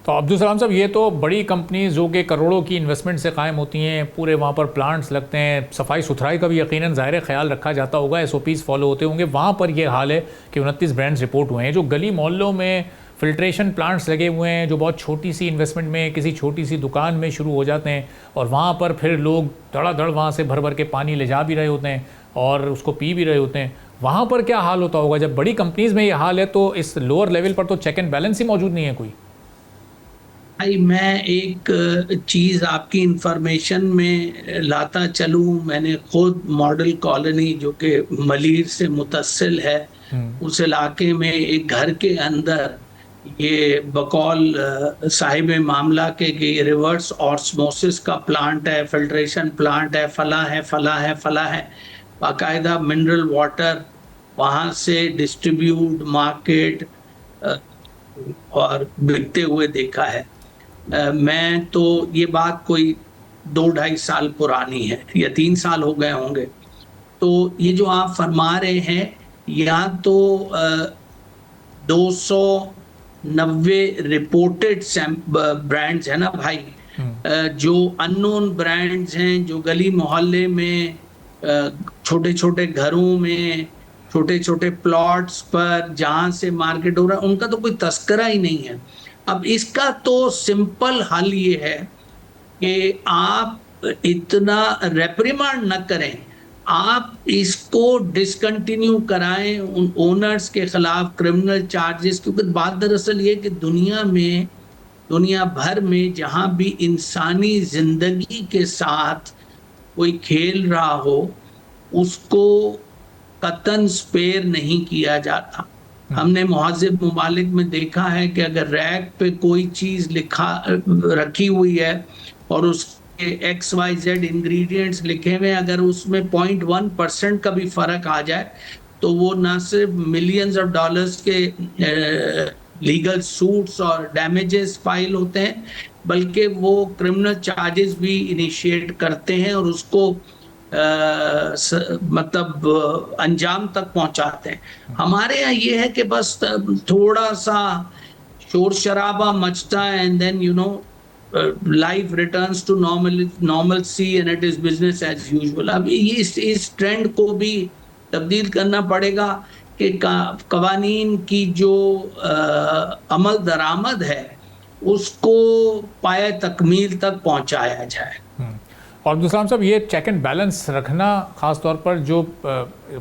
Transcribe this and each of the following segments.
تو عبدالسلام صاحب، یہ تو بڑی کمپنیز جو کہ کروڑوں کی انویسٹمنٹ سے قائم ہوتی ہیں، پورے وہاں پر پلانٹس لگتے ہیں، صفائی ستھرائی کا بھی یقیناً ظاہر خیال رکھا جاتا ہوگا، ایس او پیز فالو ہوتے ہوں گے، وہاں پر یہ حال ہے کہ 29 برانڈز رپورٹ ہوئے ہیں. جو گلی محلوں میں فلٹریشن پلانٹس لگے ہوئے ہیں، جو بہت چھوٹی سی انویسٹمنٹ میں کسی چھوٹی سی دکان میں شروع ہو جاتے ہیں، اور وہاں پر پھر لوگ دھڑا دھڑ وہاں سے بھر بھر کے پانی لے جا بھی رہے ہوتے ہیں اور اس کو پی بھی رہے ہوتے ہیں، وہاں پر کیا حال ہوتا ہوگا؟ جب بڑی کمپنیز میں یہ حال ہے تو اس لوور لیول پر تو چیک اینڈ بیلنس ہی موجود نہیں ہے کوئی. بھائی میں ایک چیز آپ کی انفارمیشن میں لاتا چلوں. میں نے خود ماڈل کالونی جو کہ ملیر سے متصل ہے، اس علاقے میں ایک گھر کے اندر یہ بقول صاحب معاملہ کے کہ یہ ریورس آسموسس کا پلانٹ ہے، فلٹریشن پلانٹ ہے، فلاں ہے فلاں ہے فلاں ہے، باقاعدہ منرل واٹر وہاں سے ڈسٹریبیوٹ مارکیٹ اور بکتے ہوئے دیکھا ہے. میں تو یہ بات کوئی 2-2.5 سال پرانی ہے یا 3 سال ہو گئے ہوں گے. تو یہ جو آپ فرما رہے ہیں، یا تو 290 رپورٹڈ برانڈز ہیں نا بھائی، جو ان نون برانڈز ہیں، جو گلی محلے میں چھوٹے چھوٹے گھروں میں چھوٹے چھوٹے پلاٹس پر جہاں سے مارکیٹ ہو رہا ہے، ان کا تو کوئی تذکرہ ہی نہیں ہے. اب اس کا تو سمپل حل یہ ہے کہ آپ اتنا ریپریمانڈ نہ کریں، آپ اس کو ڈسکنٹینیو کرائیں ان اونرز کے خلاف کرمنل چارجز. کیونکہ بات دراصل یہ کہ دنیا بھر میں جہاں بھی انسانی زندگی کے ساتھ کوئی کھیل رہا ہو، اس کو قطعاً سپیر نہیں کیا جاتا. ہم نے مہذب ممالک میں دیکھا ہے کہ اگر ریک پہ کوئی چیز رکھی ہوئی ہے اور اس کے XYZ انگریڈینٹس لکھے ہوئے، اگر اس میں 0.1% کا بھی فرق آ جائے تو وہ نہ صرف ملینز آف ڈالرز کے لیگل سوٹس اور ڈیمیجز فائل ہوتے ہیں، بلکہ وہ کرمنل چارجز بھی انیشیٹ کرتے ہیں اور اس کو مطلب انجام تک پہنچاتے ہیں. ہمارے یہاں یہ ہے کہ بس تھوڑا سا شور شرابہ مچتا ہے and then life returns to normalcy and it is business as usual. اب اس ٹرینڈ کو بھی تبدیل کرنا پڑے گا کہ قوانین کی جو عمل درآمد ہے اس کو پایہ تکمیل تک پہنچایا جائے. اور عبدالسلام صاحب، یہ چیک اینڈ بیلنس رکھنا خاص طور پر جو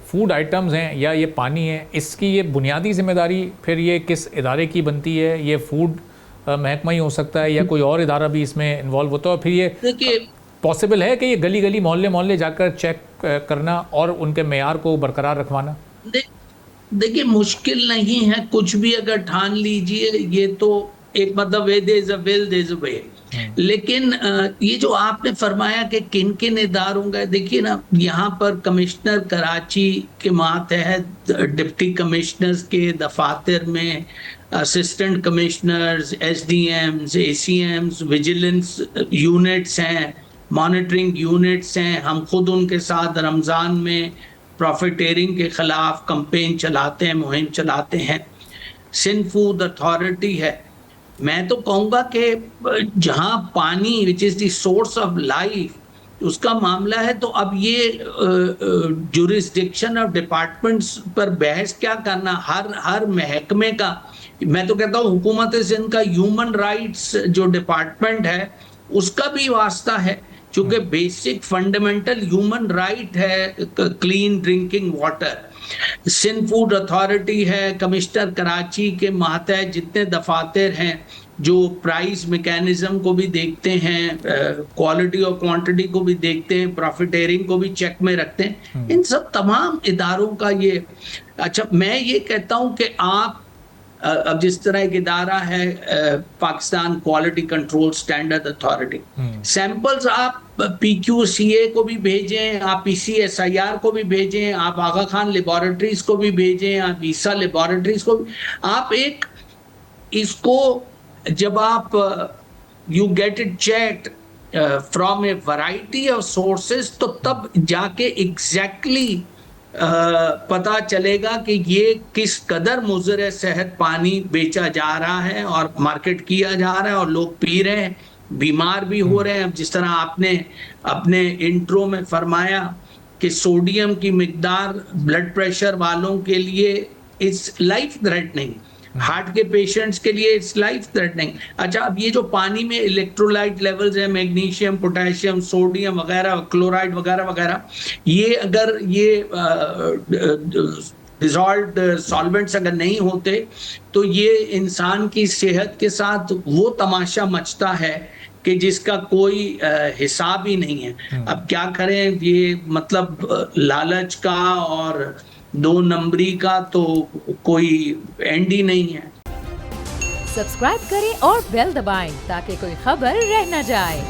فوڈ آئٹمز ہیں یا یہ پانی ہے، اس کی یہ بنیادی ذمہ داری پھر یہ کس ادارے کی بنتی ہے؟ یہ فوڈ محکمہ ہی ہو سکتا ہے یا کوئی اور ادارہ بھی اس میں انوالو ہوتا ہے؟ اور پھر یہ پاسبل ہے کہ یہ گلی گلی محلے محلے جا کر چیک کرنا اور ان کے معیار کو برقرار رکھوانا؟ دیکھیے مشکل نہیں ہے، کچھ بھی اگر ٹھان لیجئے، یہ تو ایک مطلب there is a will, there is a way. لیکن یہ جو آپ نے فرمایا کہ کن کن اداروں کا، دیکھیے نا، یہاں پر کمشنر کراچی کے ماتحت ڈپٹی کمشنرز کے دفاتر میں assistant commissioners, S D Ms, A C Ms, vigilance units ہیں، مانیٹرنگ یونٹس ہیں. ہم خود ان کے ساتھ رمضان میں پروفیٹیرنگ کے خلاف کمپین چلاتے ہیں، مہم چلاتے ہیں. سندھ فوڈ اتھارٹی ہے. میں تو کہوں گا کہ جہاں پانی وچ از دی سورس آف لائف اس کا معاملہ ہے، تو اب یہ جورسڈکشن آف ڈپارٹمنٹس پر بحث کیا کرنا. ہر محکمے کا، میں تو کہتا ہوں حکومت سندھ کا ہیومن رائٹس جو ڈپارٹمنٹ ہے اس کا بھی واسطہ ہے، چونکہ بیسک فنڈامنٹل ہیومن رائٹ ہے clean drinking water. Sindh food authority ہے، کمشنر کراچی کے ماتحت جتنے دفاتر ہیں جو پرائز میکینزم کو بھی دیکھتے ہیں، کوالٹی اور کوانٹٹی کو بھی دیکھتے ہیں، پروفیٹیرنگ کو بھی چیک میں رکھتے ہیں، ان سب تمام اداروں کا یہ. اچھا، میں یہ کہتا ہوں کہ آپ اب جس طرح ایک ادارہ ہے Pakistan quality control standard authority, samples آپ پی کیو سی اے کو بھی بھیجیں، آپ پی سی ایس آئی آر کو بھی بھیجیں، آپ آغا خان لیبارٹریز کو بھی بھیجیں، آپ عیسیٰ لیبارٹریز کو بھی. آپ ایک اس کو جب آپ you get it checked from a variety of sources, تو تب جا کے ایگزیکٹلی پتا چلے گا کہ یہ کس قدر مضر صحت پانی بیچا جا رہا ہے اور مارکیٹ کیا جا رہا ہے اور لوگ پی رہے ہیں, بیمار بھی ہو رہے ہیں. جس طرح آپ نے اپنے انٹرو میں فرمایا کہ سوڈیم کی مقدار بلڈ پریشر والوں کے لیے اٹس لائف تھریٹننگ, ہارٹ کے پیشنٹس کے لیے اٹس لائف تھریٹننگ. اچھا, اب یہ جو پانی میں الیکٹرولائٹ لیولز ہیں, میگنیشیم, پوٹیشیم, سوڈیم وغیرہ, کلورائڈ وغیرہ وغیرہ, یہ اگر یہ ڈیزالوڈ سالوینٹس اگر نہیں ہوتے تو یہ انسان کی صحت کے ساتھ وہ تماشا مچتا ہے کہ جس کا کوئی حساب ہی نہیں ہے. اب کیا کریں, یہ مطلب لالچ کا اور 2 نمبری کا تو کوئی اینڈ ہی نہیں ہے. سبسکرائب کریں اور بیل دبائیں تاکہ کوئی خبر رہ نہ جائے.